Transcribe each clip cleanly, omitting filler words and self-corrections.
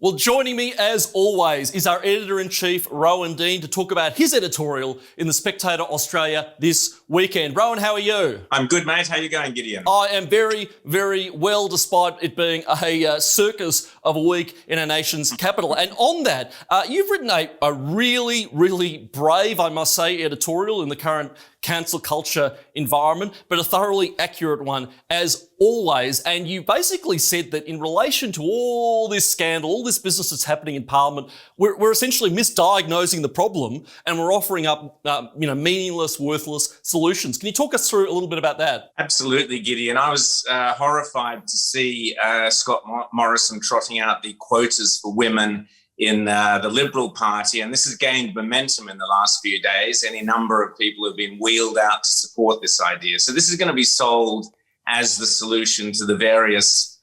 Well, joining me as always is our editor-in-chief, Rowan Dean, to talk about his editorial in the Spectator Australia this weekend. Rowan, how are you? I'm good, mate. How are you going, Gideon? I am very, very well, despite it being a circus of a week in our nation's capital. And on that, you've written a really, really brave, I must say, editorial in the current CounterCulture environment, but a thoroughly accurate one as always. And you basically said that in relation to all this scandal, all this business that's happening in Parliament, we're essentially misdiagnosing the problem and we're offering up, meaningless, worthless solutions. Can you talk us through a little bit about that? Absolutely, Gideon. I was horrified to see Scott Morrison trotting out the quotas for women in the Liberal Party, and this has gained momentum in the last few days. Any number of people have been wheeled out to support this idea. So this is going to be sold as the solution to the various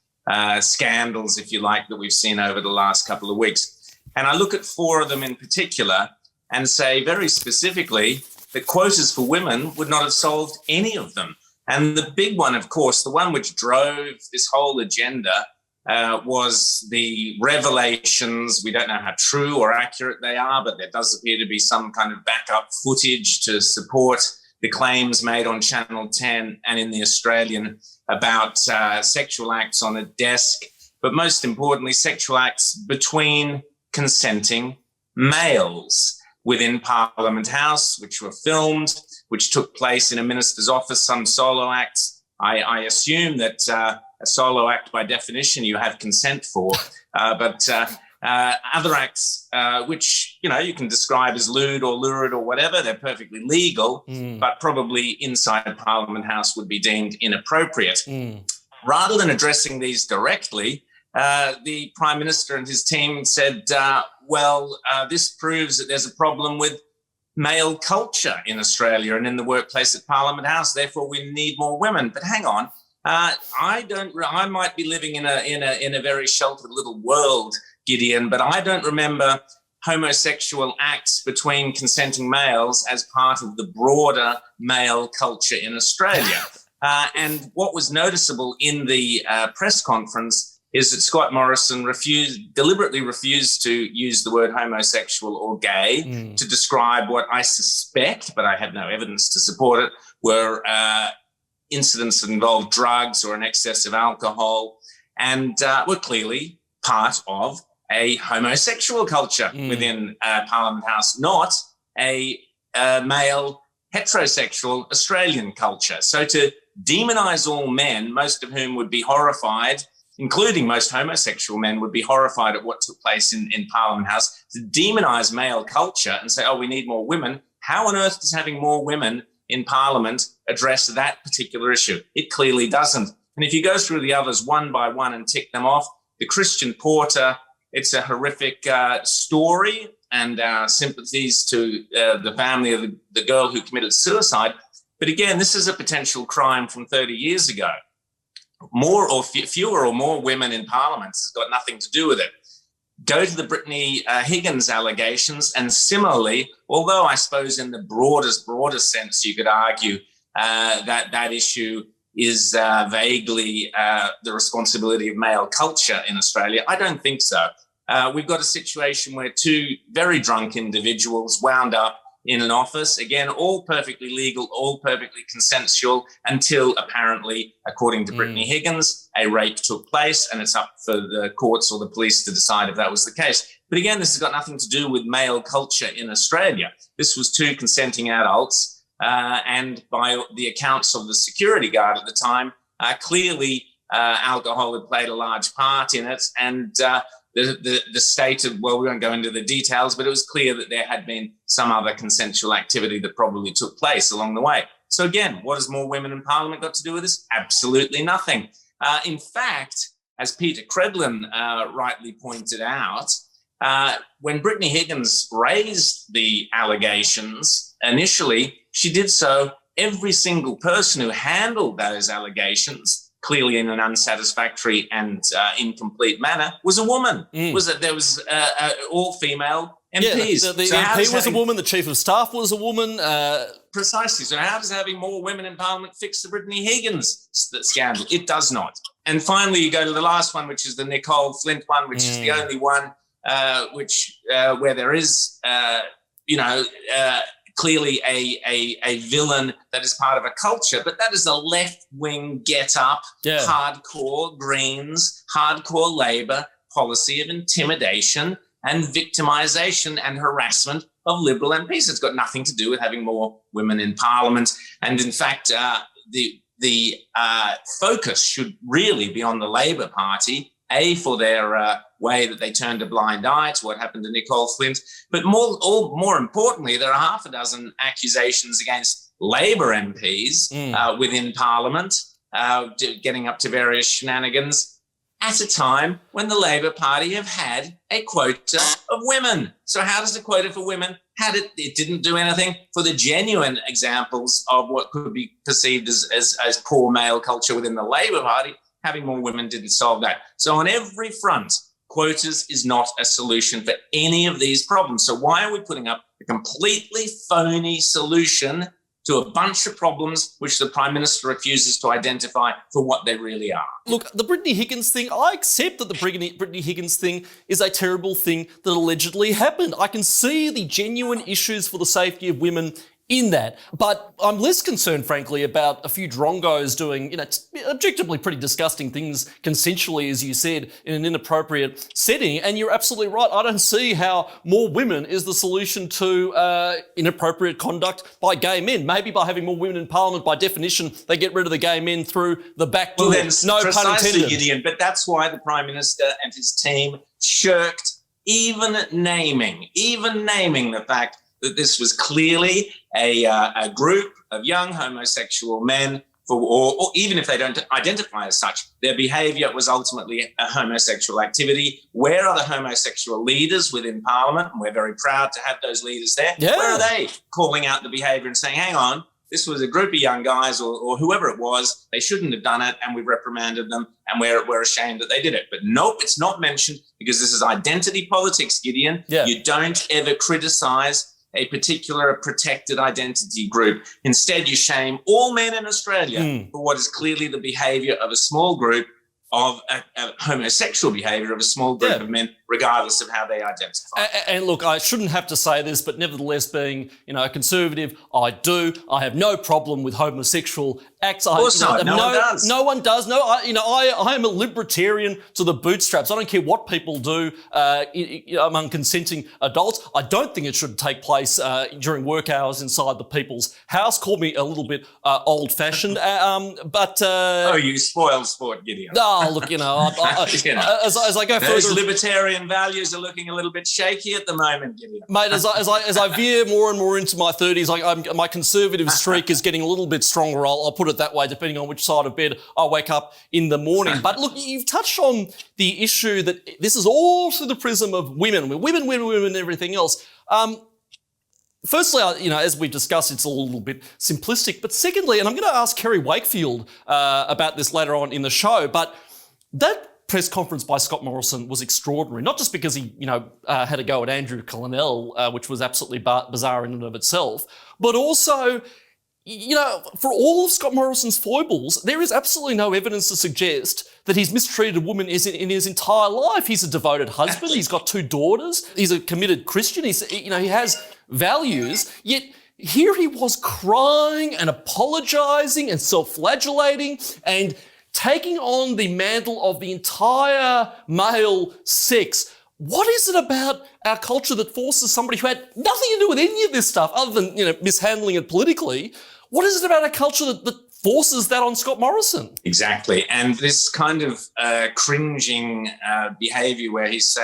scandals, if you like, that we've seen over the last couple of weeks. And I look at four of them in particular and say very specifically that quotas for women would not have solved any of them. And the big one, of course, the one which drove this whole agenda was the revelations. We don't know how true or accurate they are, but there does appear to be some kind of backup footage to support the claims made on Channel 10 and in The Australian about sexual acts on a desk, but most importantly, sexual acts between consenting males within Parliament House, which were filmed, which took place in a minister's office, some solo acts. I assume that a solo act, by definition, you have consent for, but other acts, which, you can describe as lewd or lurid or whatever, they're perfectly legal, but probably inside Parliament House would be deemed inappropriate. Rather than addressing these directly, the Prime Minister and his team said, this proves that there's a problem with male culture in Australia and in the workplace at Parliament House. Therefore, we need more women. But hang on, I might be living in a very sheltered little world, Gideon, but I don't remember homosexual acts between consenting males as part of the broader male culture in Australia. And what was noticeable in the press conference is that Scott Morrison deliberately refused to use the word homosexual or gay to describe what I suspect, but I have no evidence to support it, were incidents that involved drugs or an excess of alcohol, and were clearly part of a homosexual culture within Parliament House, not a male heterosexual Australian culture. So to demonise all men, most of whom would be horrified, including most homosexual men, would be horrified at what took place in Parliament House, to demonise male culture and say, we need more women. How on earth does having more women in Parliament address that particular issue? It clearly doesn't. And if you go through the others one by one and tick them off, the Christian Porter, it's a horrific story, and our sympathies to the family of the girl who committed suicide. But again, this is a potential crime from 30 years ago. More or fewer or more women in Parliament has got nothing to do with it. Go to the Brittany Higgins allegations, and similarly, although I suppose in the broadest sense you could argue that issue is vaguely the responsibility of male culture in Australia, I don't think so. We've got a situation where two very drunk individuals wound up in an office, again, all perfectly legal, all perfectly consensual, until apparently, according to Brittany Higgins, a rape took place, and it's up for the courts or the police to decide if that was the case. But again, this has got nothing to do with male culture in Australia. This was two consenting adults, and by the accounts of the security guard at the time, clearly alcohol had played a large part in it, and the state of, we won't go into the details, but it was clear that there had been some other consensual activity that probably took place along the way. So again, what has more women in Parliament got to do with this? Absolutely nothing. In fact, as Peter Credlin rightly pointed out, when Brittany Higgins raised the allegations initially, she did so, every single person who handled those allegations, clearly in an unsatisfactory and incomplete manner, was a woman. There was all female MPs. Yeah, the MP was a woman, the Chief of Staff was a woman. Precisely. So how does having more women in Parliament fix the Brittany Higgins scandal? It does not. And finally, you go to the last one, which is the Nicole Flint one, which is the only one where there is, clearly a villain that is part of a culture, but that is a left-wing get-up, hardcore Greens, hardcore Labor policy of intimidation and victimisation and harassment of Liberal MPs. It's got nothing to do with having more women in Parliament. And in fact, the focus should really be on the Labor Party, for their way that they turned a blind eye to what happened to Nicole Flint. But more importantly, there are half a dozen accusations against Labor MPs within Parliament, getting up to various shenanigans at a time when the Labor Party have had a quota of women. So how does the quota for women, it didn't do anything for the genuine examples of what could be perceived as poor male culture within the Labor Party. Having more women didn't solve that. So on every front, quotas is not a solution for any of these problems. So why are we putting up a completely phony solution to a bunch of problems which the Prime Minister refuses to identify for what they really are? Look, the Brittany Higgins thing, I accept that the Brittany Higgins thing is a terrible thing that allegedly happened. I can see the genuine issues for the safety of women in that. But I'm less concerned, frankly, about a few drongos doing, objectively pretty disgusting things consensually, as you said, in an inappropriate setting. And you're absolutely right. I don't see how more women is the solution to inappropriate conduct by gay men. Maybe by having more women in Parliament, by definition, they get rid of the gay men through the back door. Well, then, no pun intended. Gideon, but that's why the Prime Minister and his team shirked even naming the fact that this was clearly a group of young homosexual men, or even if they don't identify as such, their behaviour was ultimately a homosexual activity. Where are the homosexual leaders within Parliament? And we're very proud to have those leaders there. Yeah. Where are they calling out the behaviour and saying, hang on, this was a group of young guys or whoever it was, they shouldn't have done it, and we've reprimanded them, and we're ashamed that they did it. But nope, it's not mentioned because this is identity politics, Gideon. Yeah. You don't ever criticise a particular protected identity group. Instead, you shame all men in Australia for what is clearly the behaviour of a small group of homosexual behaviour of a small group of men, regardless of how they identify. And look, I shouldn't have to say this, but nevertheless, being a conservative, I have no problem with homosexual acts. Of course not. No one does. No one does. No, I am a libertarian to the bootstraps. I don't care what people do among consenting adults. I don't think it should take place during work hours inside the people's house. Call me a little bit old-fashioned, but you spoil sport, Gideon. Oh, look, as I go those further, libertarian values are looking a little bit shaky at the moment, Gideon. Mate, as I veer more and more into my 30s, my conservative streak is getting a little bit stronger. I'll put it that way, depending on which side of bed I wake up in the morning. But look, you've touched on the issue that this is all through the prism of women, and everything else. Firstly, as we've discussed, it's a little bit simplistic. But secondly, and I'm going to ask Kerry Wakefield about this later on in the show, but that press conference by Scott Morrison was extraordinary, not just because he, had a go at Andrew Collinell, which was absolutely bizarre in and of itself, but also, for all of Scott Morrison's foibles, there is absolutely no evidence to suggest that he's mistreated a woman in his entire life. He's a devoted husband. He's got 2 daughters. He's a committed Christian. He has values, yet here he was crying and apologising and self-flagellating and taking on the mantle of the entire male sex. What is it about our culture that forces somebody who had nothing to do with any of this stuff other than, mishandling it politically? What is it about our culture that forces that on Scott Morrison? Exactly. And this kind of cringing behaviour where he's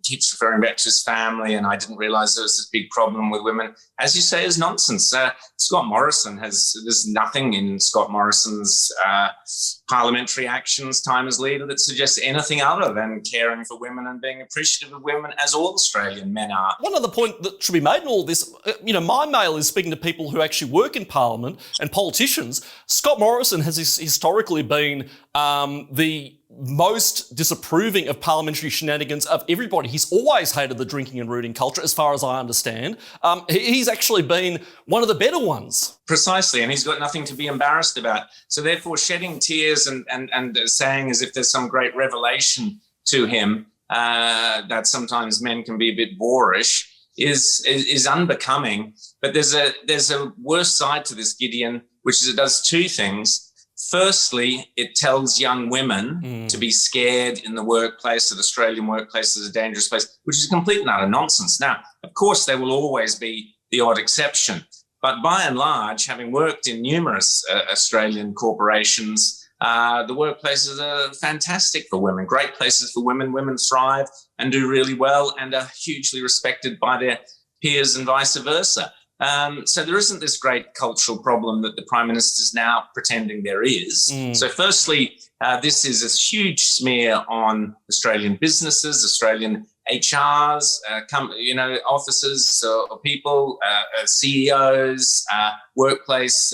keeps referring back to his family, and I didn't realise there was this big problem with women, as you say, is nonsense. Scott Morrison there's nothing in Scott Morrison's parliamentary actions, time as leader, that suggests anything other than caring for women and being appreciative of women, as all Australian men are. One other point that should be made in all this, my mail is speaking to people who actually work in Parliament and politicians. Scott Morrison has historically been the most disapproving of parliamentary shenanigans of everybody. He's always hated the drinking and rooting culture, as far as I understand. He's actually been one of the better ones. Precisely, and he's got nothing to be embarrassed about. So therefore, shedding tears and saying as if there's some great revelation to him that sometimes men can be a bit boorish is unbecoming. But there's a worse side to this, Gideon, which is it does two things. Firstly, it tells young women to be scared in the workplace, that Australian workplace is a dangerous place, which is complete and utter nonsense. Now, of course, there will always be the odd exception. But by and large, having worked in numerous Australian corporations, the workplaces are fantastic for women, great places for women. Women thrive and do really well and are hugely respected by their peers and vice versa. So there isn't this great cultural problem that the Prime Minister is now pretending there is. So firstly, this is a huge smear on Australian businesses, Australian HRs, officers or people, CEOs, workplace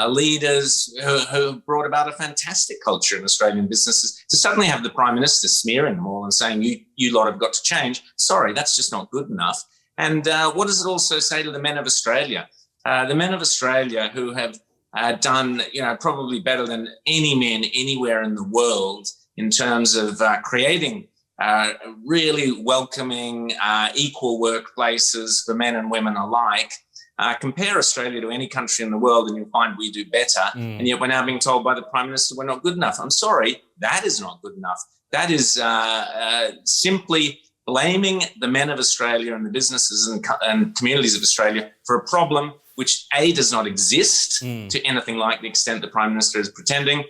leaders who brought about a fantastic culture in Australian businesses. To suddenly have the Prime Minister smearing them all and saying, you lot have got to change. Sorry, that's just not good enough. And what does it also say to the men of Australia? The men of Australia who have done, probably better than any men anywhere in the world in terms of creating really welcoming, equal workplaces for men and women alike. Compare Australia to any country in the world and you'll find we do better. And yet we're now being told by the Prime Minister we're not good enough. I'm sorry, that is not good enough. That is simply blaming the men of Australia and the businesses and communities of Australia for a problem which A, does not exist to anything like the extent the Prime Minister is pretending,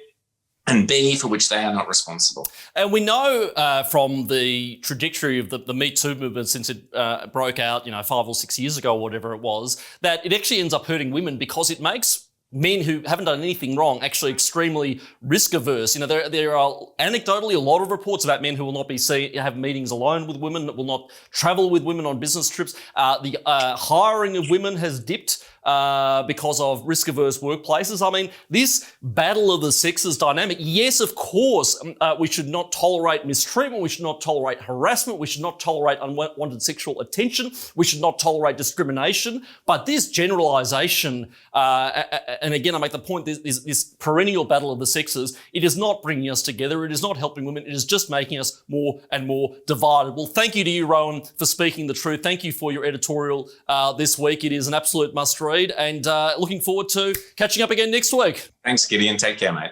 and B, for which they are not responsible. And we know from the trajectory of the Me Too movement since it broke out, 5 or 6 years ago or whatever it was, that it actually ends up hurting women because it makes men who haven't done anything wrong actually extremely risk averse. There are anecdotally a lot of reports about men who will not have meetings alone with women, that will not travel with women on business trips. The hiring of women has dipped because of risk-averse workplaces. I mean, this battle of the sexes dynamic, yes, of course, we should not tolerate mistreatment, we should not tolerate harassment, we should not tolerate unwanted sexual attention, we should not tolerate discrimination, but this generalisation, and again, I make the point, this perennial battle of the sexes, it is not bringing us together, it is not helping women, it is just making us more and more divided. Well, thank you to you, Rowan, for speaking the truth. Thank you for your editorial this week. It is an absolute must-read, and looking forward to catching up again next week. Thanks, Gideon. Take care, mate.